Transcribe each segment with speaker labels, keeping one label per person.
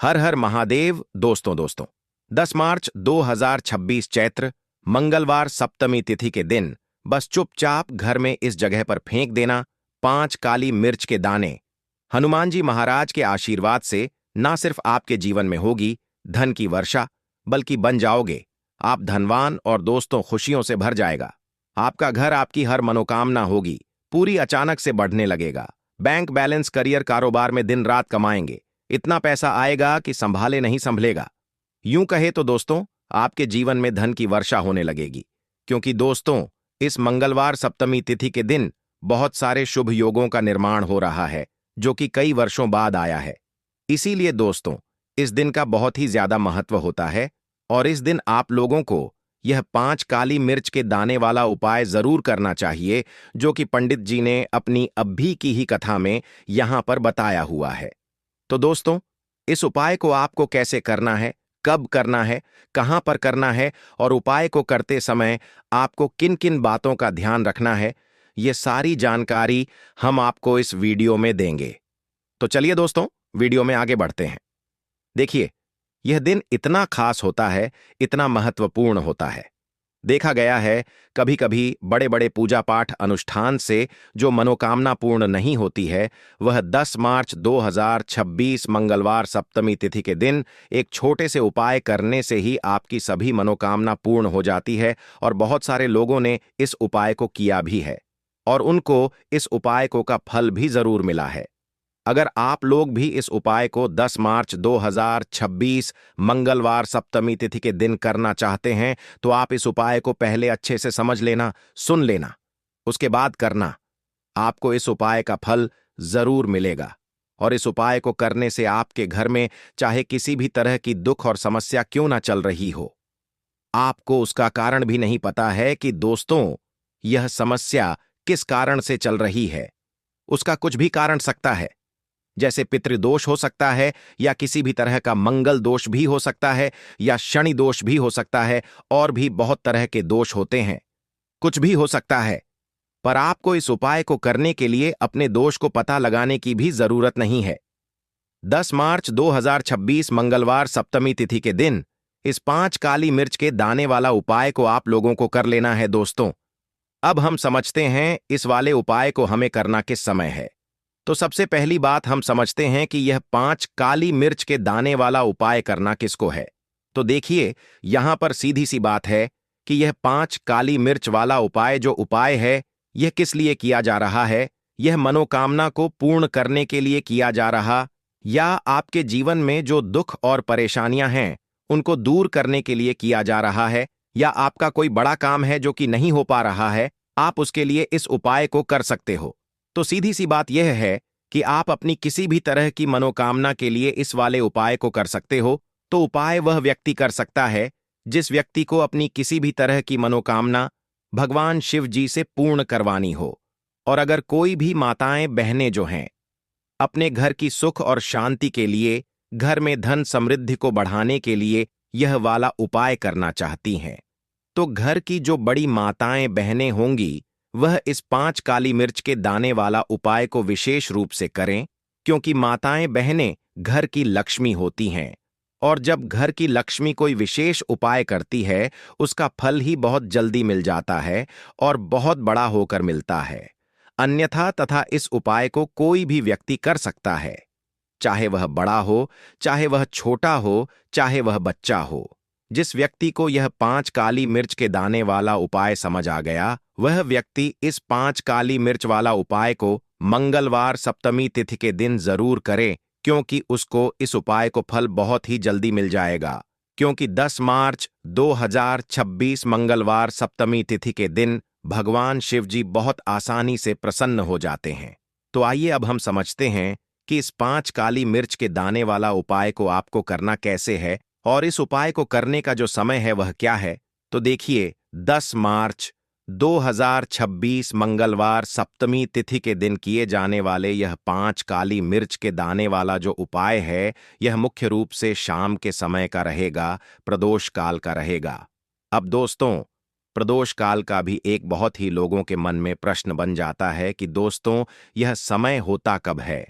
Speaker 1: हर हर महादेव। दोस्तों 10 मार्च 2026 चैत्र मंगलवार सप्तमी तिथि के दिन बस चुपचाप घर में इस जगह पर फेंक देना 5 काली मिर्च के दाने। हनुमान जी महाराज के आशीर्वाद से ना सिर्फ आपके जीवन में होगी धन की वर्षा, बल्कि बन जाओगे आप धनवान और दोस्तों खुशियों से भर जाएगा। आपका घर आपकी हर मनोकामना होगी पूरी अचानक से बढ़ने लगेगा। बैंक बैलेंस, करियर, कारोबार में दिन रात कमाएंगे। इतना पैसा आएगा कि संभाले नहीं संभलेगा। यूं कहे तो दोस्तों आपके जीवन में धन की वर्षा होने लगेगी, क्योंकि दोस्तों इस मंगलवार सप्तमी तिथि के दिन बहुत सारे शुभ योगों का निर्माण हो रहा है, जो कि कई वर्षों बाद आया है। इसीलिए दोस्तों इस दिन का बहुत ही ज्यादा महत्व होता है और इस दिन आप लोगों को यह 5 काली मिर्च के दाने वाला उपाय जरूर करना चाहिए, जो कि पंडित जी ने अपनी अभी की ही कथा में यहां पर बताया हुआ है। तो दोस्तों इस उपाय को आपको कैसे करना है, कब करना है, कहां पर करना है और उपाय को करते समय आपको किन किन बातों का ध्यान रखना है, ये सारी जानकारी हम आपको इस वीडियो में देंगे। तो चलिए दोस्तों वीडियो में आगे बढ़ते हैं। देखिए, यह दिन इतना खास होता है, इतना महत्वपूर्ण होता है। देखा गया है कभी कभी बड़े बड़े पूजा पाठ अनुष्ठान से जो मनोकामना पूर्ण नहीं होती है, वह 10 मार्च 2026 मंगलवार सप्तमी तिथि के दिन एक छोटे से उपाय करने से ही आपकी सभी मनोकामना पूर्ण हो जाती है। और बहुत सारे लोगों ने इस उपाय को किया भी है और उनको इस उपाय को का फल भी जरूर मिला है। अगर आप लोग भी इस उपाय को 10 मार्च 2026 मंगलवार सप्तमी तिथि के दिन करना चाहते हैं, तो आप इस उपाय को पहले अच्छे से समझ लेना, सुन लेना, उसके बाद करना। आपको इस उपाय का फल जरूर मिलेगा और इस उपाय को करने से आपके घर में चाहे किसी भी तरह की दुख और समस्या क्यों ना चल रही हो, आपको उसका कारण भी नहीं पता है कि दोस्तों यह समस्या किस कारण से चल रही है। उसका कुछ भी कारण सकता है, जैसे पितृदोष हो सकता है, या किसी भी तरह का मंगल दोष भी हो सकता है, या शनि दोष भी हो सकता है, और भी बहुत तरह के दोष होते हैं। कुछ भी हो सकता है, पर आपको इस उपाय को करने के लिए अपने दोष को पता लगाने की भी जरूरत नहीं है। 10 मार्च 2026 मंगलवार सप्तमी तिथि के दिन इस 5 काली मिर्च के दाने वाला उपाय को आप लोगों को कर लेना है। दोस्तों अब हम समझते हैं इस वाले उपाय को हमें करना किस समय है। तो सबसे पहली बात हम समझते हैं कि यह 5 काली मिर्च के दाने वाला उपाय करना किसको है। तो देखिए, यहां पर सीधी सी बात है कि यह 5 काली मिर्च वाला उपाय जो उपाय है, यह किस लिए किया जा रहा है। यह मनोकामना को पूर्ण करने के लिए किया जा रहा, या आपके जीवन में जो दुख और परेशानियां हैं उनको दूर करने के लिए किया जा रहा है, या आपका कोई बड़ा काम है जो कि नहीं हो पा रहा है, आप उसके लिए इस उपाय को कर सकते हो। तो सीधी सी बात यह है कि आप अपनी किसी भी तरह की मनोकामना के लिए इस वाले उपाय को कर सकते हो। तो उपाय वह व्यक्ति कर सकता है जिस व्यक्ति को अपनी किसी भी तरह की मनोकामना भगवान शिव जी से पूर्ण करवानी हो। और अगर कोई भी माताएं बहनें जो हैं अपने घर की सुख और शांति के लिए, घर में धन समृद्धि को बढ़ाने के लिए यह वाला उपाय करना चाहती हैं, तो घर की जो बड़ी माताएं बहनें होंगी वह इस 5 काली मिर्च के दाने वाला उपाय को विशेष रूप से करें, क्योंकि माताएं बहनें घर की लक्ष्मी होती हैं और जब घर की लक्ष्मी कोई विशेष उपाय करती है उसका फल ही बहुत जल्दी मिल जाता है और बहुत बड़ा होकर मिलता है। अन्यथा तथा इस उपाय को कोई भी व्यक्ति कर सकता है, चाहे वह बड़ा हो, चाहे वह छोटा हो, चाहे वह बच्चा हो। जिस व्यक्ति को यह 5 काली मिर्च के दाने वाला उपाय समझ आ गया, वह व्यक्ति इस 5 काली मिर्च वाला उपाय को मंगलवार सप्तमी तिथि के दिन जरूर करे, क्योंकि उसको इस उपाय को फल बहुत ही जल्दी मिल जाएगा। क्योंकि 10 मार्च 2026 मंगलवार सप्तमी तिथि के दिन भगवान शिव जी बहुत आसानी से प्रसन्न हो जाते हैं। तो आइए अब हम समझते हैं कि इस 5 काली मिर्च के दाने वाला उपाय को आपको करना कैसे है और इस उपाय को करने का जो समय है वह क्या है। तो देखिए, 10 मार्च 2026 मंगलवार सप्तमी तिथि के दिन किए जाने वाले यह 5 काली मिर्च के दाने वाला जो उपाय है, यह मुख्य रूप से शाम के समय का रहेगा, प्रदोष काल का रहेगा। अब दोस्तों, प्रदोष काल का भी एक बहुत ही लोगों के मन में प्रश्न बन जाता है कि दोस्तों यह समय होता कब है।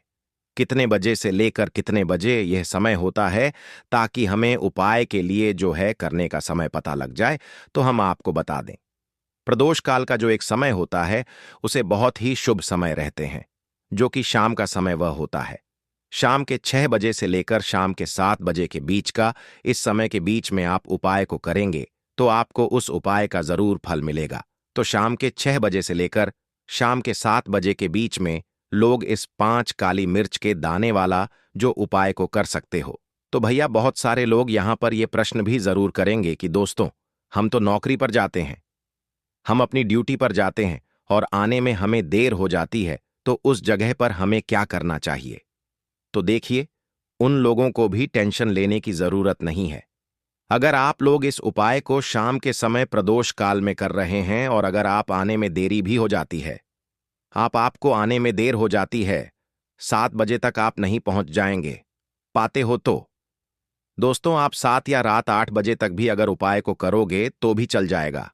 Speaker 1: कितने बजे से लेकर कितने बजे यह समय होता है, ताकि हमें उपाय के लिए जो है करने का समय पता लग जाए, तो हम आपको बता दें। प्रदोष काल का जो एक समय होता है, उसे बहुत ही शुभ समय रहते हैं, जो कि शाम का समय वह होता है। शाम के 6 बजे से लेकर शाम के 7 बजे के बीच का, इस समय के बीच में आप उपाय को करेंगे तो आपको उस उपाय का जरूर फल मिलेगा। तो शाम के 6 बजे से लेकर शाम के 7 बजे के बीच में लोग इस 5 काली मिर्च के दाने वाला जो उपाय को कर सकते हो। तो भैया, बहुत सारे लोग यहां पर ये प्रश्न भी जरूर करेंगे कि दोस्तों, हम तो नौकरी पर जाते हैं, हम अपनी ड्यूटी पर जाते हैं और आने में हमें देर हो जाती है, तो उस जगह पर हमें क्या करना चाहिए? तो देखिए, उन लोगों को भी टेंशन लेने की जरूरत नहीं है। अगर आप लोग इस उपाय को शाम के समय प्रदोष काल में कर रहे हैं और अगर आप आने में देरी भी हो जाती है, आपको आने में देर हो जाती है, 7 बजे तक आप नहीं पहुंच जाएंगे पाते हो, तो दोस्तों आप 7 या रात 8 बजे तक भी अगर उपाय को करोगे तो भी चल जाएगा।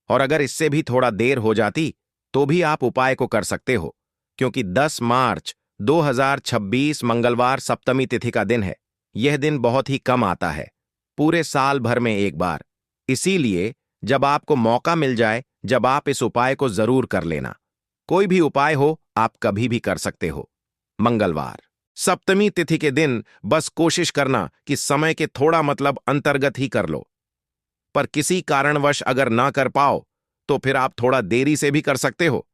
Speaker 1: और अगर इससे भी थोड़ा देर हो जाती तो भी आप उपाय को कर सकते हो, क्योंकि 10 मार्च 2026 मंगलवार सप्तमी तिथि का दिन है। यह दिन बहुत ही कम आता है, पूरे साल भर में एक बार। इसीलिए जब आपको मौका मिल जाए, जब आप इस उपाय को जरूर कर लेना। कोई भी उपाय हो, आप कभी भी कर सकते हो। मंगलवार सप्तमी तिथि के दिन बस कोशिश करना कि समय के थोड़ा मतलब अंतर्गत ही कर लो। पर किसी कारणवश अगर ना कर पाओ तो फिर आप थोड़ा देरी से भी कर सकते हो,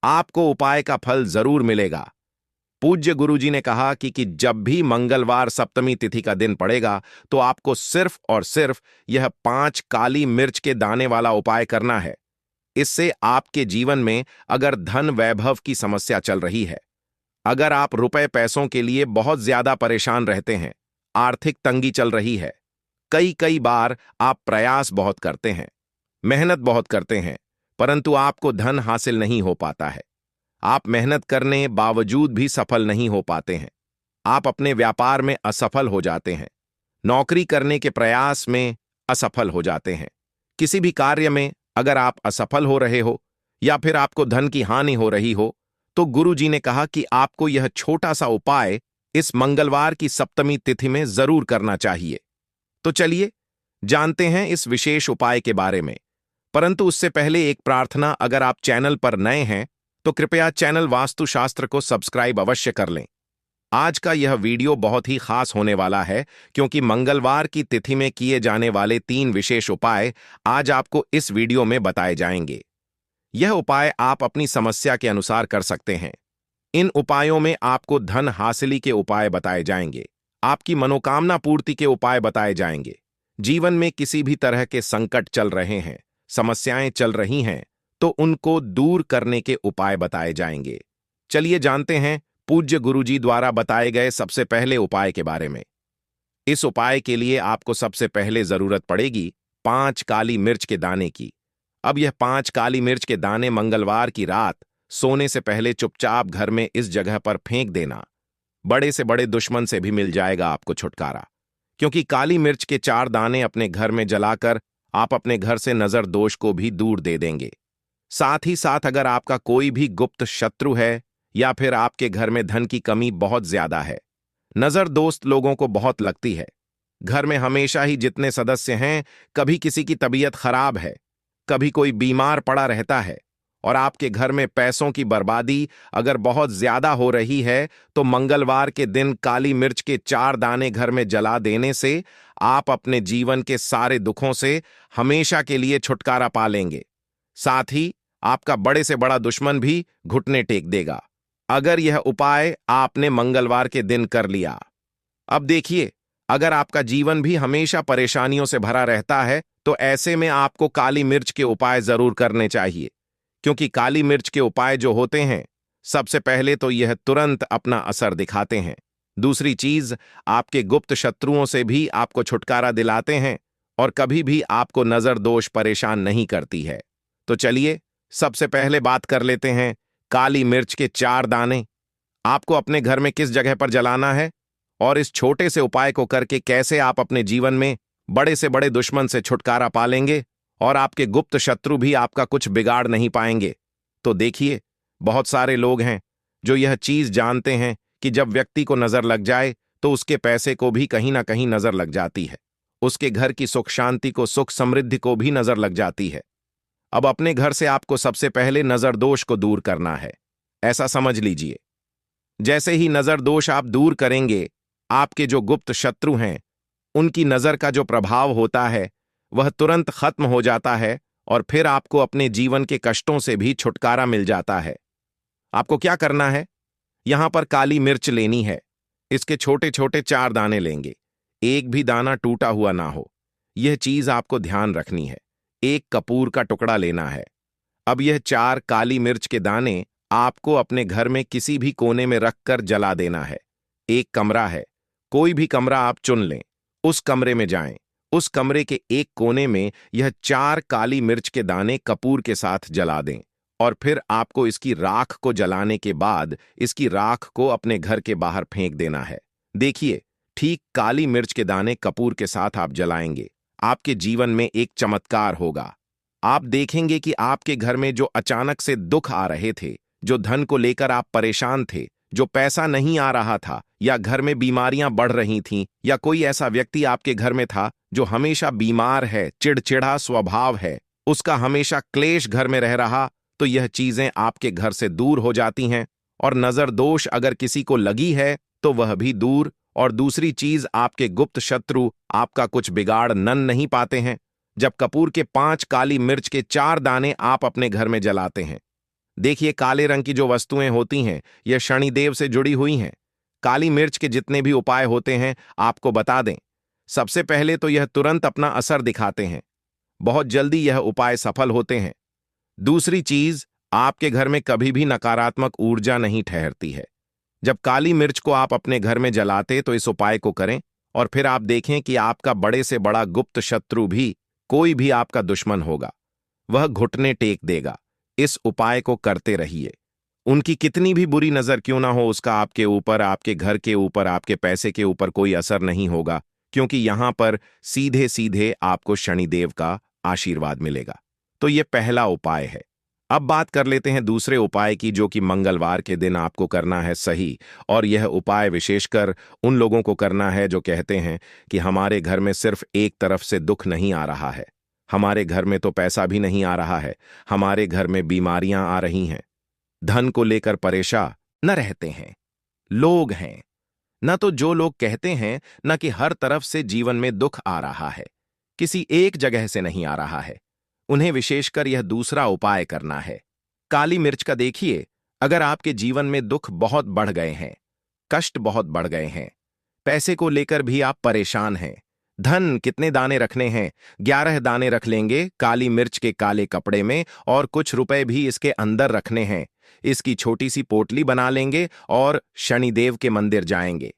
Speaker 1: आपको उपाय का फल जरूर मिलेगा। पूज्य गुरुजी ने कहा कि जब भी मंगलवार सप्तमी तिथि का दिन पड़ेगा तो आपको सिर्फ और सिर्फ यह 5 काली मिर्च के दाने वाला उपाय करना है। इससे आपके जीवन में अगर धन वैभव की समस्या चल रही है, अगर आप रुपए पैसों के लिए बहुत ज्यादा परेशान रहते हैं, आर्थिक तंगी चल रही है, कई कई बार आप प्रयास बहुत करते हैं, मेहनत बहुत करते हैं, परंतु आपको धन हासिल नहीं हो पाता है, आप मेहनत करने बावजूद भी सफल नहीं हो पाते हैं, आप अपने व्यापार में असफल हो जाते हैं, नौकरी करने के प्रयास में असफल हो जाते हैं, किसी भी कार्य में अगर आप असफल हो रहे हो या फिर आपको धन की हानि हो रही हो, तो गुरु जी ने कहा कि आपको यह छोटा सा उपाय इस मंगलवार की सप्तमी तिथि में जरूर करना चाहिए। तो चलिए जानते हैं इस विशेष उपाय के बारे में। परंतु उससे पहले एक प्रार्थना, अगर आप चैनल पर नए हैं तो कृपया चैनल वास्तुशास्त्र को सब्सक्राइब अवश्य कर लें। आज का यह वीडियो बहुत ही खास होने वाला है, क्योंकि मंगलवार की तिथि में किए जाने वाले 3 विशेष उपाय आज आपको इस वीडियो में बताए जाएंगे। यह उपाय आप अपनी समस्या के अनुसार कर सकते हैं। इन उपायों में आपको धन हासिली के उपाय बताए जाएंगे, आपकी मनोकामना पूर्ति के उपाय बताए जाएंगे। जीवन में किसी भी तरह के संकट चल रहे हैं, समस्याएं चल रही हैं, तो उनको दूर करने के उपाय बताए जाएंगे। चलिए जानते हैं पूज्य गुरुजी द्वारा बताए गए सबसे पहले उपाय के बारे में। इस उपाय के लिए आपको सबसे पहले जरूरत पड़ेगी 5 काली मिर्च के दाने की। अब यह 5 काली मिर्च के दाने मंगलवार की रात सोने से पहले चुपचाप घर में इस जगह पर फेंक देना। बड़े से बड़े दुश्मन से भी मिल जाएगा आपको छुटकारा, क्योंकि काली मिर्च के 4 दाने अपने घर में जलाकर आप अपने घर से नजर दोष को भी दूर दे देंगे। साथ ही साथ अगर आपका कोई भी गुप्त शत्रु है या फिर आपके घर में धन की कमी बहुत ज्यादा है, नजर दोस्त लोगों को बहुत लगती है, घर में हमेशा ही जितने सदस्य हैं, कभी किसी की तबीयत खराब है, कभी कोई बीमार पड़ा रहता है, और आपके घर में पैसों की बर्बादी अगर बहुत ज्यादा हो रही है, तो मंगलवार के दिन काली मिर्च के 4 दाने घर में जला देने से आप अपने जीवन के सारे दुखों से हमेशा के लिए छुटकारा पा लेंगे। साथ ही आपका बड़े से बड़ा दुश्मन भी घुटने टेक देगा, अगर यह उपाय आपने मंगलवार के दिन कर लिया। अब देखिए, अगर आपका जीवन भी हमेशा परेशानियों से भरा रहता है, तो ऐसे में आपको काली मिर्च के उपाय जरूर करने चाहिए, क्योंकि काली मिर्च के उपाय जो होते हैं, सबसे पहले तो यह तुरंत अपना असर दिखाते हैं। दूसरी चीज, आपके गुप्त शत्रुओं से भी आपको छुटकारा दिलाते हैं और कभी भी आपको नजर दोष परेशान नहीं करती है। तो चलिए सबसे पहले बात कर लेते हैं काली मिर्च के 4 दाने आपको अपने घर में किस जगह पर जलाना है, और इस छोटे से उपाय को करके कैसे आप अपने जीवन में बड़े से बड़े दुश्मन से छुटकारा पा लेंगे और आपके गुप्त शत्रु भी आपका कुछ बिगाड़ नहीं पाएंगे। तो देखिए, बहुत सारे लोग हैं जो यह चीज जानते हैं कि जब व्यक्ति को नजर लग जाए तो उसके पैसे को भी कहीं ना कहीं नजर लग जाती है, उसके घर की सुख शांति को, सुख समृद्धि को भी नजर लग जाती है। अब अपने घर से आपको सबसे पहले नजर दोष को दूर करना है, ऐसा समझ लीजिए। जैसे ही नजर दोष आप दूर करेंगे, आपके जो गुप्त शत्रु हैं उनकी नजर का जो प्रभाव होता है वह तुरंत खत्म हो जाता है और फिर आपको अपने जीवन के कष्टों से भी छुटकारा मिल जाता है। आपको क्या करना है? यहां पर काली मिर्च लेनी है। इसके छोटे छोटे 4 दाने लेंगे, एक भी दाना टूटा हुआ ना हो, यह चीज आपको ध्यान रखनी है। एक कपूर का टुकड़ा लेना है। अब यह 4 काली मिर्च के दाने आपको अपने घर में किसी भी कोने में रखकर जला देना है। एक कमरा है, कोई भी कमरा आप चुन लें, उस कमरे में जाएं। उस कमरे के एक कोने में यह 4 काली मिर्च के दाने कपूर के साथ जला दें और फिर आपको इसकी राख को जलाने के बाद इसकी राख को अपने घर के बाहर फेंक देना है। देखिए, ठीक काली मिर्च के दाने कपूर के साथ आप जलाएंगे, आपके जीवन में एक चमत्कार होगा। आप देखेंगे कि आपके घर में जो अचानक से दुख आ रहे थे, जो धन को लेकर आप परेशान थे, जो पैसा नहीं आ रहा था, या घर में बीमारियां बढ़ रही थीं, या कोई ऐसा व्यक्ति आपके घर में था जो हमेशा बीमार है, चिड़चिड़ा स्वभाव है, उसका हमेशा क्लेश घर में रह रहा, तो यह चीजें आपके घर से दूर हो जाती हैं। और नजर दोष अगर किसी को लगी है तो वह भी दूर। और दूसरी चीज, आपके गुप्त शत्रु आपका कुछ बिगाड़ नहीं पाते हैं। जब कपूर के 5 काली मिर्च के 4 दाने आप अपने घर में जलाते हैं, देखिए काले रंग की जो वस्तुएं होती हैं यह शनिदेव से जुड़ी हुई हैं। काली मिर्च के जितने भी उपाय होते हैं आपको बता दें। सबसे पहले तो यह तुरंत अपना असर दिखाते हैं, बहुत जल्दी यह उपाय सफल होते हैं। दूसरी चीज, आपके घर में कभी भी नकारात्मक ऊर्जा नहीं ठहरती है। जब काली मिर्च को आप अपने घर में जलाते तो इस उपाय को करें और फिर आप देखें कि आपका बड़े से बड़ा गुप्त शत्रु भी, कोई भी आपका दुश्मन होगा, वह घुटने टेक देगा। इस उपाय को करते रहिए। उनकी कितनी भी बुरी नजर क्यों ना हो, उसका आपके ऊपर, आपके घर के ऊपर, आपके पैसे के ऊपर कोई असर नहीं होगा, क्योंकि यहां पर सीधे सीधे आपको शनिदेव का आशीर्वाद मिलेगा। तो यह पहला उपाय है। अब बात कर लेते हैं दूसरे उपाय की, जो कि मंगलवार के दिन आपको करना है सही। और यह उपाय विशेषकर उन लोगों को करना है जो कहते हैं कि हमारे घर में सिर्फ एक तरफ से दुख नहीं आ रहा है, हमारे घर में तो पैसा भी नहीं आ रहा है, हमारे घर में बीमारियां आ रही हैं, धन को लेकर परेशान न रहते हैं लोग हैं। न तो जो लोग कहते हैं न कि हर तरफ से जीवन में दुख आ रहा है, किसी एक जगह से नहीं आ रहा है। उन्हें विशेषकर यह दूसरा उपाय करना है। काली मिर्च का देखिए, अगर आपके जीवन में दुख बहुत बढ़ गए हैं, कष्ट बहुत बढ़ गए हैं, पैसे को लेकर भी आप परेशान हैं, धन कितने दाने रखने हैं? 11 दाने रख लेंगे काली मिर्च के काले कपड़े में, और कुछ रुपए भी इसके अंदर रखने हैं। इसकी छोटी सी पोटली बना लेंगे और शनिदेव के मंदिर जाएंगे।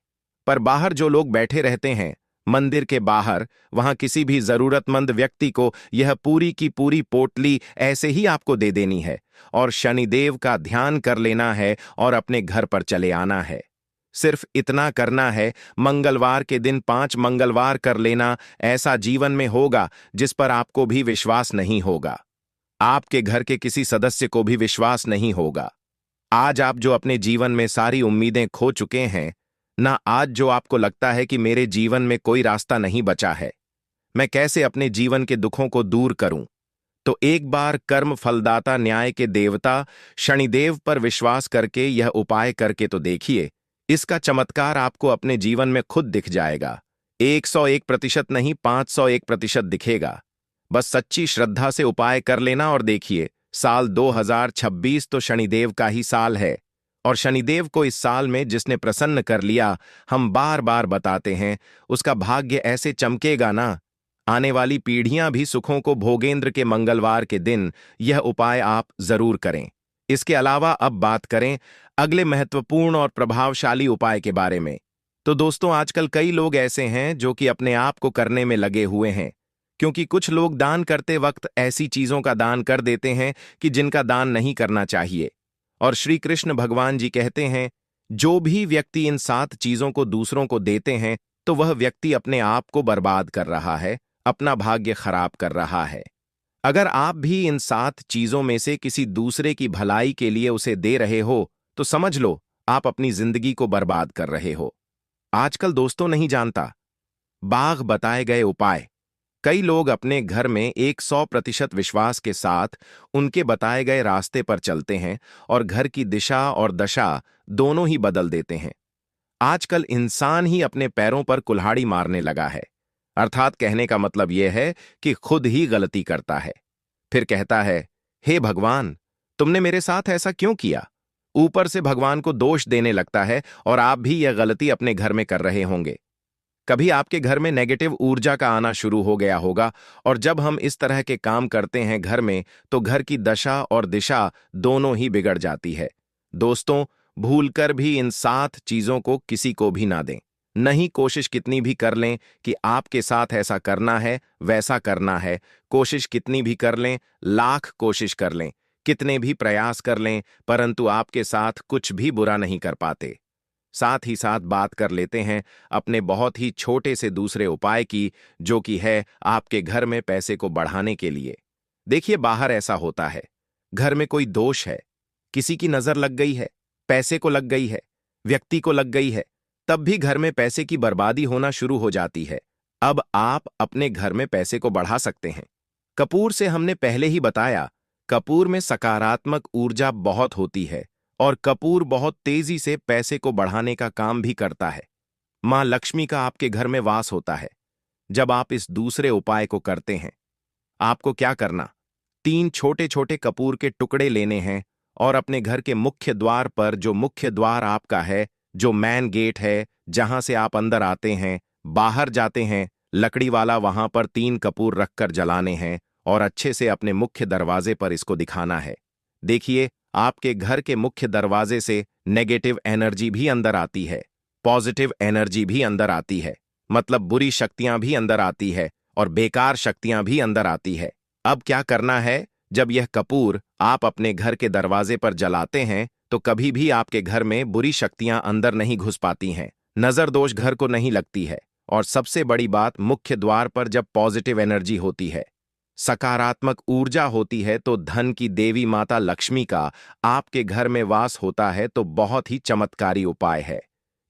Speaker 1: पर बाहर जो लोग बैठे रहते हैं मंदिर के बाहर, वहां किसी भी जरूरतमंद व्यक्ति को यह पूरी की पूरी पोटली ऐसे ही आपको दे देनी है और शनिदेव का ध्यान कर लेना है और अपने घर पर चले आना है। सिर्फ इतना करना है। मंगलवार के दिन 5 मंगलवार कर लेना। ऐसा जीवन में होगा जिस पर आपको भी विश्वास नहीं होगा, आपके घर के किसी सदस्य को भी विश्वास नहीं होगा। आज आप जो अपने जीवन में सारी उम्मीदें खो चुके हैं ना, आज जो आपको लगता है कि मेरे जीवन में कोई रास्ता नहीं बचा है, मैं कैसे अपने जीवन के दुखों को दूर करूं, तो एक बार कर्म फलदाता न्याय के देवता शनिदेव पर विश्वास करके यह उपाय करके तो देखिए। इसका चमत्कार आपको अपने जीवन में खुद दिख जाएगा। 101% नहीं, 501% दिखेगा। बस सच्ची श्रद्धा से उपाय कर लेना और देखिए, साल 2026 तो शनिदेव का ही साल है। और शनिदेव को इस साल में जिसने प्रसन्न कर लिया, हम बार बार बताते हैं, उसका भाग्य ऐसे चमकेगा ना, आने वाली पीढ़ियां भी सुखों को भोगेंद्र के मंगलवार के दिन यह उपाय आप जरूर करें। इसके अलावा अब बात करें अगले महत्वपूर्ण और प्रभावशाली उपाय के बारे में। तो दोस्तों, आजकल कई लोग ऐसे हैं जो कि अपने आप को करने में लगे हुए हैं, क्योंकि कुछ लोग दान करते वक्त ऐसी चीजों का दान कर देते हैं कि जिनका दान नहीं करना चाहिए। और श्री कृष्ण भगवान जी कहते हैं, जो भी व्यक्ति इन 7 चीजों को दूसरों को देते हैं तो वह व्यक्ति अपने आप को बर्बाद कर रहा है, अपना भाग्य खराब कर रहा है। अगर आप भी इन 7 चीजों में से किसी दूसरे की भलाई के लिए उसे दे रहे हो तो समझ लो आप अपनी जिंदगी को बर्बाद कर रहे हो। आजकल दोस्तों नहीं जानता बाघ बताए गए उपाय। कई लोग अपने घर में 100% विश्वास के साथ उनके बताए गए रास्ते पर चलते हैं और घर की दिशा और दशा दोनों ही बदल देते हैं। आजकल इंसान ही अपने पैरों पर कुल्हाड़ी मारने लगा है। अर्थात कहने का मतलब यह है कि खुद ही गलती करता है, फिर कहता है, हे भगवान, तुमने मेरे साथ ऐसा क्यों किया। ऊपर से भगवान को दोष देने लगता है और आप भी यह गलती अपने घर में कर रहे होंगे। कभी आपके घर में नेगेटिव ऊर्जा का आना शुरू हो गया होगा, और जब हम इस तरह के काम करते हैं घर में, तो घर की दशा और दिशा दोनों ही बिगड़ जाती है। दोस्तों, भूलकर भी इन 7 चीजों को किसी को भी ना दें। नहीं, कोशिश कितनी भी कर लें कि आपके साथ ऐसा करना है, वैसा करना है, कोशिश कितनी भी कर लें, लाख कोशिश कर लें, कितने भी प्रयास कर लें, परंतु आपके साथ कुछ भी बुरा नहीं कर पाते। साथ ही साथ बात कर लेते हैं अपने बहुत ही छोटे से दूसरे उपाय की, जो कि है आपके घर में पैसे को बढ़ाने के लिए। देखिए, बाहर ऐसा होता है, घर में कोई दोष है, किसी की नजर लग गई है, पैसे को लग गई है, व्यक्ति को लग गई है, तब भी घर में पैसे की बर्बादी होना शुरू हो जाती है। अब आप अपने घर में पैसे को बढ़ा सकते हैं। कपूर से हमने पहले ही बताया, कपूर में सकारात्मक ऊर्जा बहुत होती है और कपूर बहुत तेजी से पैसे को बढ़ाने का काम भी करता है। मां लक्ष्मी का आपके घर में वास होता है। जब आप इस दूसरे उपाय को करते हैं, आपको क्या करना, 3 छोटे छोटे कपूर के टुकड़े लेने हैं और अपने घर के मुख्य द्वार पर, जो मुख्य द्वार आपका है, जो मैन गेट है, जहां से आप अंदर आते हैं, बाहर जाते हैं, लकड़ी वाला, वहां पर 3 कपूर रखकर जलाने हैं और अच्छे से अपने मुख्य दरवाजे पर इसको दिखाना है। देखिए, आपके घर के मुख्य दरवाजे से नेगेटिव एनर्जी भी अंदर आती है, पॉजिटिव एनर्जी भी अंदर आती है, मतलब बुरी शक्तियां भी अंदर आती है और बेकार शक्तियां भी अंदर आती है। अब क्या करना है, जब यह कपूर आप अपने घर के दरवाजे पर जलाते हैं, तो कभी भी आपके घर में बुरी शक्तियां अंदर नहीं घुस पाती हैं, नजर दोष घर को नहीं लगती है, और सबसे बड़ी बात, मुख्य द्वार पर जब पॉजिटिव एनर्जी होती है, सकारात्मक ऊर्जा होती है, तो धन की देवी माता लक्ष्मी का आपके घर में वास होता है। तो बहुत ही चमत्कारी उपाय है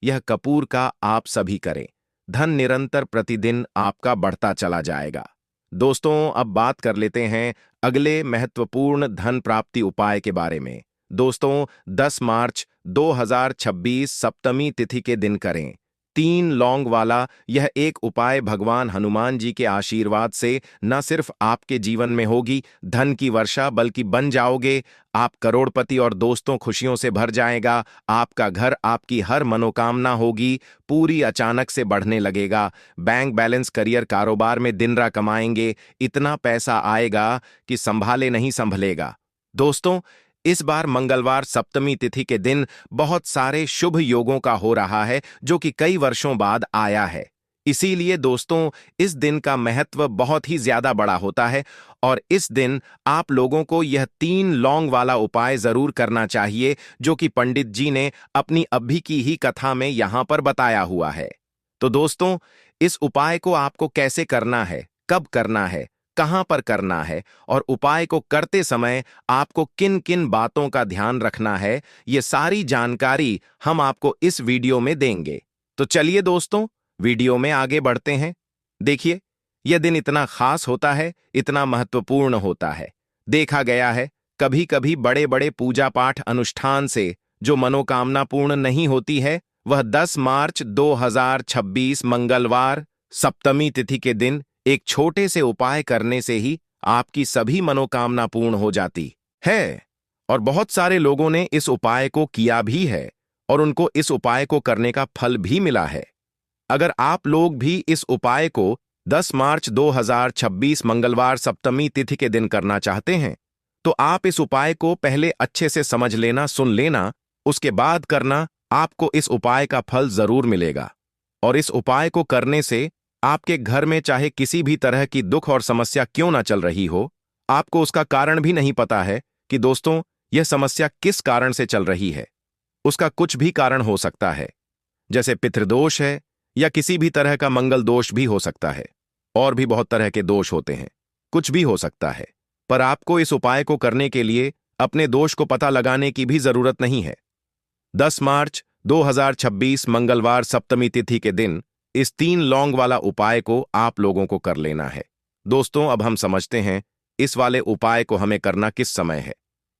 Speaker 1: यह कपूर का, आप सभी करें। धन निरंतर प्रतिदिन आपका बढ़ता चला जाएगा। दोस्तों, अब बात कर लेते हैं अगले महत्वपूर्ण धन प्राप्ति उपाय के बारे में। दोस्तों, 10 मार्च 2026 सप्तमी तिथि के दिन करें। 3 लौंग वाला यह एक उपाय भगवान हनुमान जी के आशीर्वाद से न सिर्फ आपके जीवन में होगी धन की वर्षा, बल्कि बन जाओगे आप करोड़पति और दोस्तों खुशियों से भर जाएगा। आपका घर, आपकी हर मनोकामना होगी पूरी, अचानक से बढ़ने लगेगा। बैंक बैलेंस, करियर, कारोबार में दिन रात कमाएंगे, इतना पैसा आएगा कि संभाले नहीं संभलेगा। दोस्तों, इस बार मंगलवार सप्तमी तिथि के दिन बहुत सारे शुभ योगों का हो रहा है, जो कि कई वर्षों बाद आया है। इसीलिए दोस्तों, इस दिन का महत्व बहुत ही ज्यादा बड़ा होता है और इस दिन आप लोगों को यह 3 लौंग वाला उपाय जरूर करना चाहिए, जो कि पंडित जी ने अपनी अभी की ही कथा में यहां पर बताया हुआ है। तो दोस्तों, इस उपाय को आपको कैसे करना है, कब करना है, कहां पर करना है और उपाय को करते समय आपको किन किन बातों का ध्यान रखना है, ये सारी जानकारी हम आपको इस वीडियो में देंगे। तो चलिए दोस्तों, वीडियो में आगे बढ़ते हैं। देखिए, यह दिन इतना खास होता है, इतना महत्वपूर्ण होता है। देखा गया है कभी कभी बड़े बड़े पूजा पाठ अनुष्ठान से जो मनोकामना पूर्ण नहीं होती है, वह 10 मार्च 2026 मंगलवार सप्तमी तिथि के दिन एक छोटे से उपाय करने से ही आपकी सभी मनोकामना पूर्ण हो जाती है। और बहुत सारे लोगों ने इस उपाय को किया भी है और उनको इस उपाय को करने का फल भी मिला है। अगर आप लोग भी इस उपाय को 10 मार्च 2026 मंगलवार सप्तमी तिथि के दिन करना चाहते हैं, तो आप इस उपाय को पहले अच्छे से समझ लेना, सुन लेना, उसके बाद करना। आपको इस उपाय का फल जरूर मिलेगा। और इस उपाय को करने से आपके घर में चाहे किसी भी तरह की दुख और समस्या क्यों ना चल रही हो, आपको उसका कारण भी नहीं पता है कि दोस्तों यह समस्या किस कारण से चल रही है। उसका कुछ भी कारण हो सकता है, जैसे पितृदोष है या किसी भी तरह का मंगल दोष भी हो सकता है, और भी बहुत तरह के दोष होते हैं, कुछ भी हो सकता है। पर आपको इस उपाय को करने के लिए अपने दोष को पता लगाने की भी जरूरत नहीं है। 10 मार्च 2026 मंगलवार सप्तमी तिथि के दिन इस 3 लौंग वाला उपाय को आप लोगों को कर लेना है। दोस्तों, अब हम समझते हैं इस वाले उपाय को हमें करना किस समय है।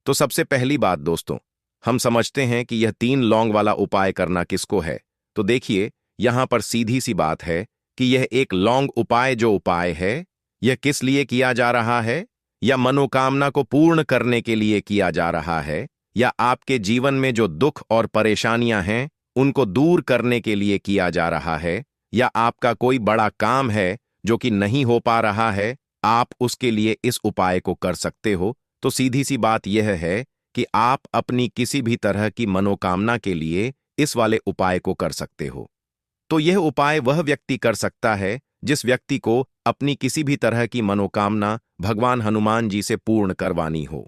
Speaker 1: तो सबसे पहली बात दोस्तों, हम समझते हैं कि यह 3 लौंग वाला उपाय करना किसको है। तो देखिए, यहां पर सीधी सी बात है कि यह एक लौंग उपाय जो उपाय है, यह किस लिए किया जा रहा है? या मनोकामना को पूर्ण करने के लिए किया जा रहा है, या आपके जीवन में जो दुख और परेशानियां हैं उनको दूर करने के लिए किया जा रहा है, या आपका कोई बड़ा काम है जो कि नहीं हो पा रहा है, आप उसके लिए इस उपाय को कर सकते हो। तो सीधी सी बात यह है कि आप अपनी किसी भी तरह की मनोकामना के लिए इस वाले उपाय को कर सकते हो। तो यह उपाय वह व्यक्ति कर सकता है जिस व्यक्ति को अपनी किसी भी तरह की मनोकामना भगवान हनुमान जी से पूर्ण करवानी हो।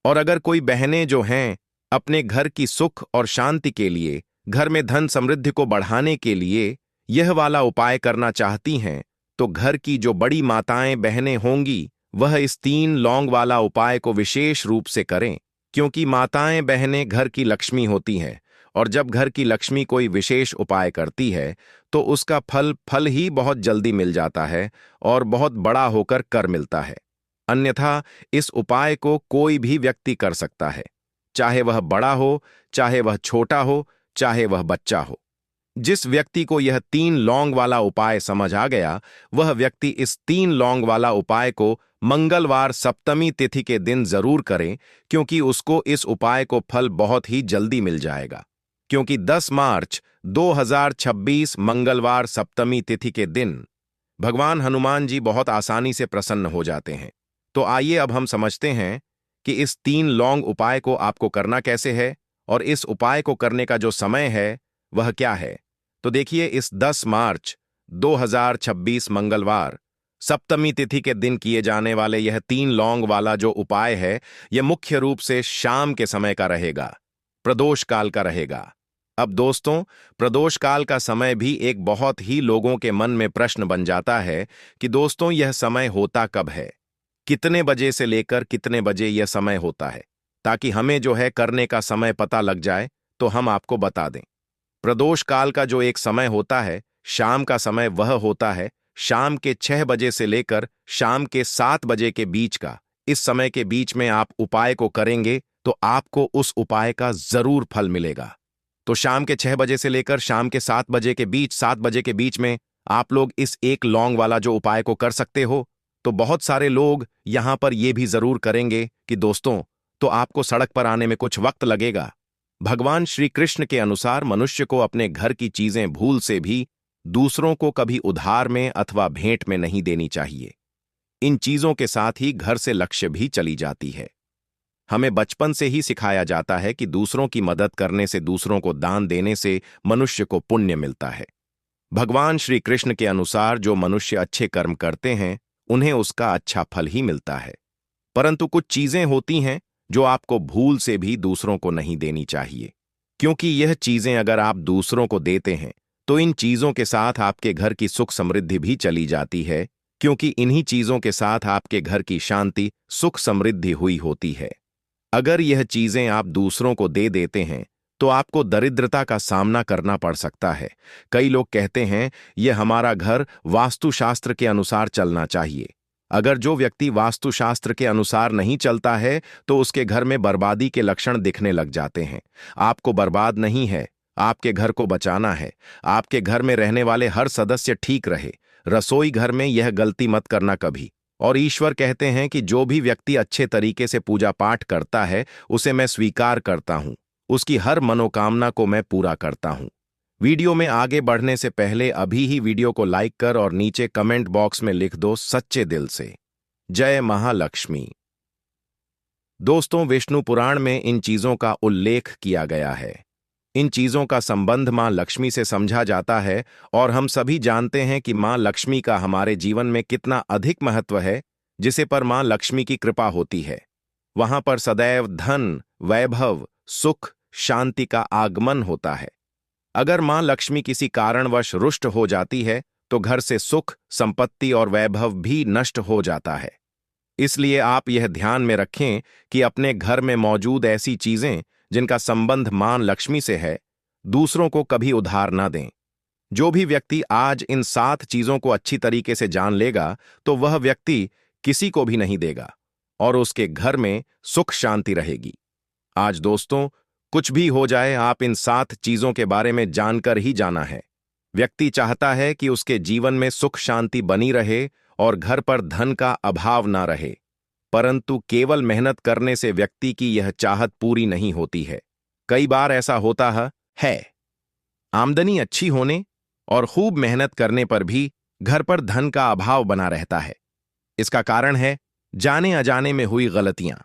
Speaker 1: और अगर कोई बहनें जो हैं अपने घर की सुख और शांति के लिए, घर में धन समृद्धि को बढ़ाने के लिए यह वाला उपाय करना चाहती हैं, तो घर की जो बड़ी माताएं बहनें होंगी वह इस 3 लौंग वाला उपाय को विशेष रूप से करें, क्योंकि माताएं बहनें घर की लक्ष्मी होती हैं। और जब घर की लक्ष्मी कोई विशेष उपाय करती है तो उसका फल ही बहुत जल्दी मिल जाता है और बहुत बड़ा होकर कर मिलता है। अन्यथा इस उपाय को कोई भी व्यक्ति कर सकता है, चाहे वह बड़ा हो, चाहे वह छोटा हो, चाहे वह बच्चा हो। जिस व्यक्ति को यह 3 लौंग वाला उपाय समझ आ गया, वह व्यक्ति इस 3 लौंग वाला उपाय को मंगलवार सप्तमी तिथि के दिन जरूर करें, क्योंकि उसको इस उपाय को फल बहुत ही जल्दी मिल जाएगा। क्योंकि 10 मार्च 2026 मंगलवार सप्तमी तिथि के दिन भगवान हनुमान जी बहुत आसानी से प्रसन्न हो जाते हैं। तो आइए अब हम समझते हैं कि इस 3 लौंग उपाय को आपको करना कैसे है, और इस उपाय को करने का जो समय है वह क्या है। तो देखिए, इस 10 मार्च 2026 मंगलवार सप्तमी तिथि के दिन किए जाने वाले यह 3 लौंग वाला जो उपाय है, यह मुख्य रूप से शाम के समय का रहेगा, प्रदोष काल का रहेगा। अब दोस्तों, प्रदोष काल का समय भी एक बहुत ही लोगों के मन में प्रश्न बन जाता है कि दोस्तों यह समय होता कब है, कितने बजे से लेकर कितने बजे यह समय होता है, ताकि हमें जो है करने का समय पता लग जाए तो हम आपको बता दें। प्रदोष काल का जो एक समय होता है, शाम का समय, वह होता है शाम के 6 बजे से लेकर शाम के 7 बजे के बीच का। इस समय के बीच में आप उपाय को करेंगे तो आपको उस उपाय का जरूर फल मिलेगा। तो शाम के 6 बजे से लेकर शाम के 7 बजे के बीच, 7 बजे के बीच में आप लोग इस एक लौंग वाला जो उपाय को कर सकते हो। तो बहुत सारे लोग यहां पर यह भी जरूर करेंगे कि दोस्तों, तो आपको सड़क पर आने में कुछ वक्त लगेगा। भगवान श्री कृष्ण के अनुसार मनुष्य को अपने घर की चीजें भूल से भी दूसरों को कभी उधार में अथवा भेंट में नहीं देनी चाहिए। इन चीजों के साथ ही घर से लक्ष्य भी चली जाती है। हमें बचपन से ही सिखाया जाता है कि दूसरों की मदद करने से, दूसरों को दान देने से मनुष्य को पुण्य मिलता है। भगवान श्री कृष्ण के अनुसार जो मनुष्य अच्छे कर्म करते हैं उन्हें उसका अच्छा फल ही मिलता है। परंतु कुछ चीजें होती हैं जो आपको भूल से भी दूसरों को नहीं देनी चाहिए, क्योंकि यह चीजें अगर आप दूसरों को देते हैं तो इन चीजों के साथ आपके घर की सुख समृद्धि भी चली जाती है, क्योंकि इन्हीं चीजों के साथ आपके घर की शांति, सुख समृद्धि हुई होती है। अगर यह चीजें आप दूसरों को दे देते हैं तो आपको दरिद्रता का सामना करना पड़ सकता है। कई लोग कहते हैं यह हमारा घर वास्तुशास्त्र के अनुसार चलना चाहिए। अगर जो व्यक्ति वास्तुशास्त्र के अनुसार नहीं चलता है तो उसके घर में बर्बादी के लक्षण दिखने लग जाते हैं। आपको बर्बाद नहीं है, आपके घर को बचाना है। आपके घर में रहने वाले हर सदस्य ठीक रहे। रसोई घर में यह गलती मत करना कभी। और ईश्वर कहते हैं कि जो भी व्यक्ति अच्छे तरीके से पूजा पाठ करता है उसे मैं स्वीकार करता हूं, उसकी हर मनोकामना को मैं पूरा करता हूं। वीडियो में आगे बढ़ने से पहले अभी ही वीडियो को लाइक कर और नीचे कमेंट बॉक्स में लिख दो सच्चे दिल से जय महालक्ष्मी। दोस्तों, विष्णु पुराण में इन चीजों का उल्लेख किया गया है। इन चीजों का संबंध मां लक्ष्मी से समझा जाता है और हम सभी जानते हैं कि मां लक्ष्मी का हमारे जीवन में कितना अधिक महत्व है। जिसे पर मां लक्ष्मी की कृपा होती है वहां पर सदैव धन, वैभव, सुख, शांति का आगमन होता है। अगर मां लक्ष्मी किसी कारणवश रुष्ट हो जाती है तो घर से सुख, संपत्ति और वैभव भी नष्ट हो जाता है। इसलिए आप यह ध्यान में रखें कि अपने घर में मौजूद ऐसी चीजें जिनका संबंध मां लक्ष्मी से है, दूसरों को कभी उधार ना दें। जो भी व्यक्ति आज इन 7 चीजों को अच्छी तरीके से जान लेगा तो वह व्यक्ति किसी को भी नहीं देगा और उसके घर में सुख शांति रहेगी। आज दोस्तों, कुछ भी हो जाए, आप इन 7 चीजों के बारे में जानकर ही जाना है। व्यक्ति चाहता है कि उसके जीवन में सुख शांति बनी रहे और घर पर धन का अभाव ना रहे, परंतु केवल मेहनत करने से व्यक्ति की यह चाहत पूरी नहीं होती है। कई बार ऐसा होता है आमदनी अच्छी होने और खूब मेहनत करने पर भी घर पर धन का अभाव बना रहता है। इसका कारण है जाने अजाने में हुई गलतियां।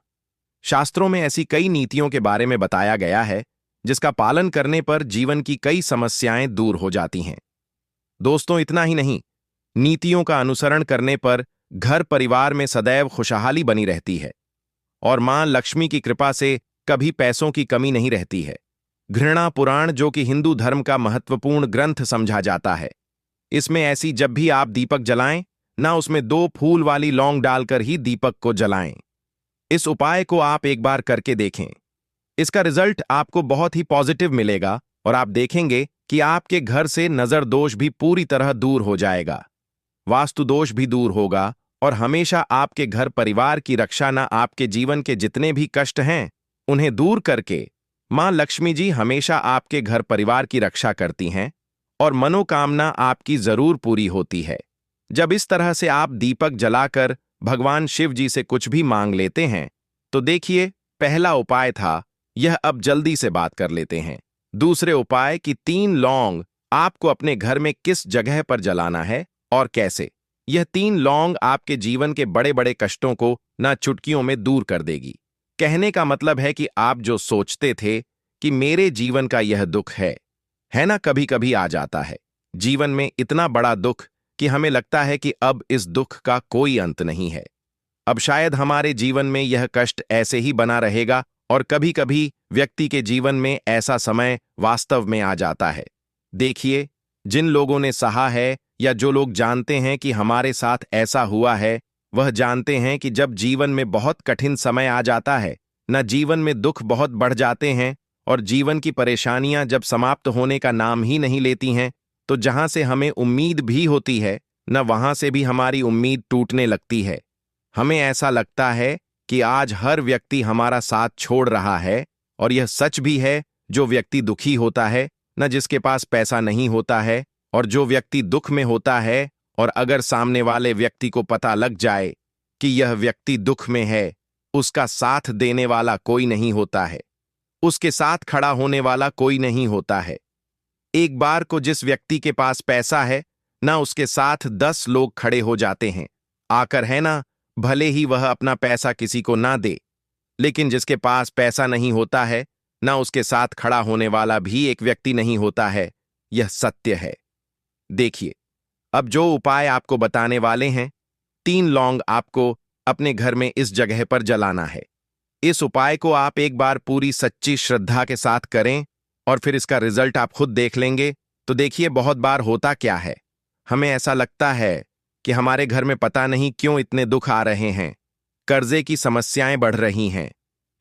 Speaker 1: शास्त्रों में ऐसी कई नीतियों के बारे में बताया गया है जिसका पालन करने पर जीवन की कई समस्याएं दूर हो जाती हैं। दोस्तों, इतना ही नहीं, नीतियों का अनुसरण करने पर घर परिवार में सदैव खुशहाली बनी रहती है और मां लक्ष्मी की कृपा से कभी पैसों की कमी नहीं रहती है। घृणा पुराण, जो कि हिंदू धर्म का महत्वपूर्ण ग्रंथ समझा जाता है, इसमें ऐसी जब भी आप दीपक जलाएं, ना उसमें 2 फूल वाली लौंग डालकर ही दीपक को जलाएं। इस उपाय को आप एक बार करके देखें। इसका रिजल्ट आपको बहुत ही पॉजिटिव मिलेगा और आप देखेंगे कि आपके घर से नजर दोष भी पूरी तरह दूर हो जाएगा, वास्तु दोष भी दूर होगा और हमेशा आपके घर परिवार की रक्षा, ना आपके जीवन के जितने भी कष्ट हैं उन्हें दूर करके मां लक्ष्मी जी हमेशा आपके घर परिवार की रक्षा करती हैं और मनोकामना आपकी जरूर पूरी होती है। जब इस तरह से आप दीपक जलाकर भगवान शिव जी से कुछ भी मांग लेते हैं तो देखिए, पहला उपाय था यह, अब जल्दी से बात कर लेते हैं। दूसरे उपाय कि 3 लौंग आपको अपने घर में किस जगह पर जलाना है और कैसे। यह 3 लौंग आपके जीवन के बड़े बड़े कष्टों को ना चुटकियों में दूर कर देगी। कहने का मतलब है कि आप जो सोचते थे कि मेरे जीवन का यह दुख है ना, कभी कभी आ जाता है जीवन में इतना बड़ा दुख कि हमें लगता है कि अब इस दुख का कोई अंत नहीं है। अब शायद हमारे जीवन में यह कष्ट ऐसे ही बना रहेगा और कभी कभी व्यक्ति के जीवन में ऐसा समय वास्तव में आ जाता है। देखिए, जिन लोगों ने सहा है या जो लोग जानते हैं कि हमारे साथ ऐसा हुआ है, वह जानते हैं कि जब जीवन में बहुत कठिन समय आ जाता है, न जीवन में दुख बहुत बढ़ जाते हैं और जीवन की परेशानियां जब समाप्त होने का नाम ही नहीं लेती हैं, तो जहां से हमें उम्मीद भी होती है, न वहां से भी हमारी उम्मीद टूटने लगती है। हमें ऐसा लगता है कि आज हर व्यक्ति हमारा साथ छोड़ रहा है और यह सच भी है। जो व्यक्ति दुखी होता है, न जिसके पास पैसा नहीं होता है, और जो व्यक्ति दुख में होता है और अगर सामने वाले व्यक्ति को पता लग जाए कि यह व्यक्ति दुख में है, उसका साथ देने वाला कोई नहीं होता है, उसके साथ खड़ा होने वाला कोई नहीं होता है। एक बार को जिस व्यक्ति के पास पैसा है, ना उसके साथ 10 लोग खड़े हो जाते हैं आकर, है ना, भले ही वह अपना पैसा किसी को ना दे, लेकिन जिसके पास पैसा नहीं होता है, ना उसके साथ खड़ा होने वाला भी एक व्यक्ति नहीं होता है। यह सत्य है। देखिए, अब जो उपाय आपको बताने वाले हैं, 3 लौंग आपको अपने घर में इस जगह पर जलाना है। इस उपाय को आप एक बार पूरी सच्ची श्रद्धा के साथ करें और फिर इसका रिजल्ट आप खुद देख लेंगे। तो देखिए, बहुत बार होता क्या है, हमें ऐसा लगता है कि हमारे घर में पता नहीं क्यों इतने दुख आ रहे हैं, कर्जे की समस्याएं बढ़ रही हैं,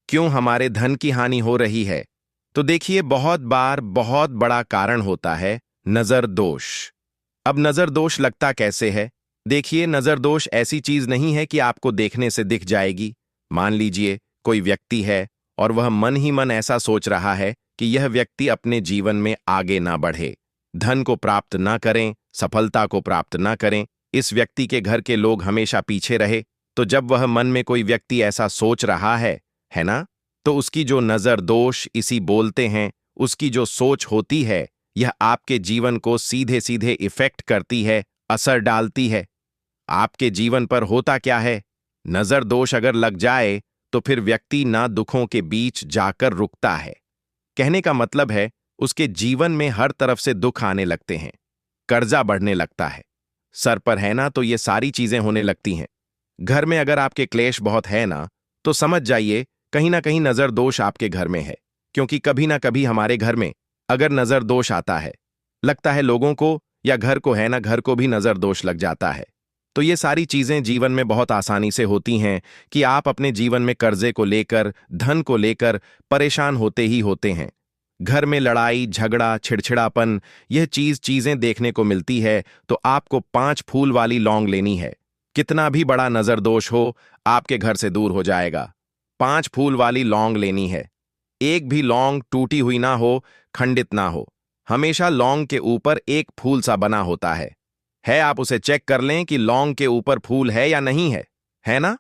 Speaker 1: क्यों हमारे धन की हानि हो रही है। तो देखिए, बहुत बार बहुत बड़ा कारण होता है नजर दोष। अब नजर दोष लगता कैसे है? देखिए, नजर दोष ऐसी चीज नहीं है कि आपको देखने से दिख जाएगी। मान लीजिए कोई व्यक्ति है और वह मन ही मन ऐसा सोच रहा है कि यह व्यक्ति अपने जीवन में आगे ना बढ़े, धन को प्राप्त ना करें, सफलता को प्राप्त ना करें, इस व्यक्ति के घर के लोग हमेशा पीछे रहे। तो जब वह मन में कोई व्यक्ति ऐसा सोच रहा है ना, तो उसकी जो नजर दोष इसी बोलते हैं, उसकी जो सोच होती है, यह आपके जीवन को सीधे सीधे इफेक्ट करती है, असर डालती है। आपके जीवन पर होता क्या है, नजर दोष अगर लग जाए तो फिर व्यक्ति ना दुखों के बीच जाकर रुकता है। कहने का मतलब है, उसके जीवन में हर तरफ से दुख आने लगते हैं, कर्जा बढ़ने लगता है, सर पर है ना, तो ये सारी चीजें होने लगती हैं। घर में अगर आपके क्लेश बहुत है ना, तो समझ जाइए कहीं ना कहीं नजर दोष आपके घर में है। क्योंकि कभी ना कभी हमारे घर में अगर नजर दोष आता है, लगता है लोगों को या घर को, है ना, घर को भी नजर दोष लग जाता है। तो ये सारी चीजें जीवन में बहुत आसानी से होती हैं कि आप अपने जीवन में कर्जे को लेकर, धन को लेकर परेशान होते ही होते हैं। घर में लड़ाई, झगड़ा, छिड़छिड़ापन, यह चीजें देखने को मिलती है, तो आपको 5 फूल वाली लौंग लेनी है। कितना भी बड़ा नजर दोष हो, आपके घर से दूर हो जाएगा। 5 फूल वाली लौंग लेनी है। एक भी लौंग टूटी हुई ना हो, खंडित ना हो। हमेशा लौंग के ऊपर एक फूल सा बना होता है। आप उसे चेक कर लें कि लौंग के ऊपर फूल है या नहीं है ना?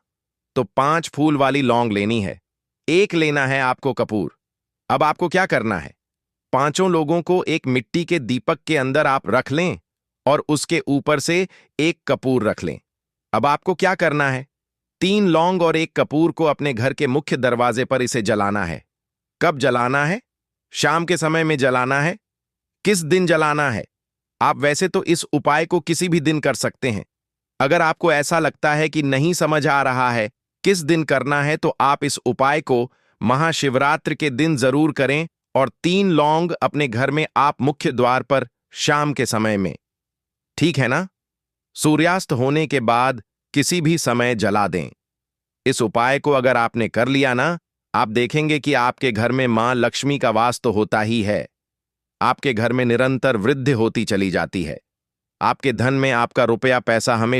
Speaker 1: तो 5 फूल वाली लौंग लेनी है। एक लेना है आपको कपूर। अब आपको क्या करना है? 5 लोगों को एक मिट्टी के दीपक के अंदर आप रख लें और उसके ऊपर से एक कपूर रख लें। अब आपको क्या करना है? 3 लौंग और एक कपूर को अपने घर के मुख्य दरवाजे पर इसे जलाना है। कब जलाना है? शाम के समय में जलाना है। किस दिन जलाना है? आप वैसे तो इस उपाय को किसी भी दिन कर सकते हैं। अगर आपको ऐसा लगता है कि नहीं समझ आ रहा है किस दिन करना है, तो आप इस उपाय को महाशिवरात्रि के दिन जरूर करें और 3 लौंग अपने घर में आप मुख्य द्वार पर शाम के समय में, ठीक है ना? सूर्यास्त होने के बाद किसी भी समय जला दें। इस उपाय को अगर आपने कर लिया ना, आप देखेंगे कि आपके घर में मां लक्ष्मी का वास तो होता ही है। आपके घर में निरंतर वृद्धि होती चली जाती है। आपके धन में आपका रुपया पैसा हमेशा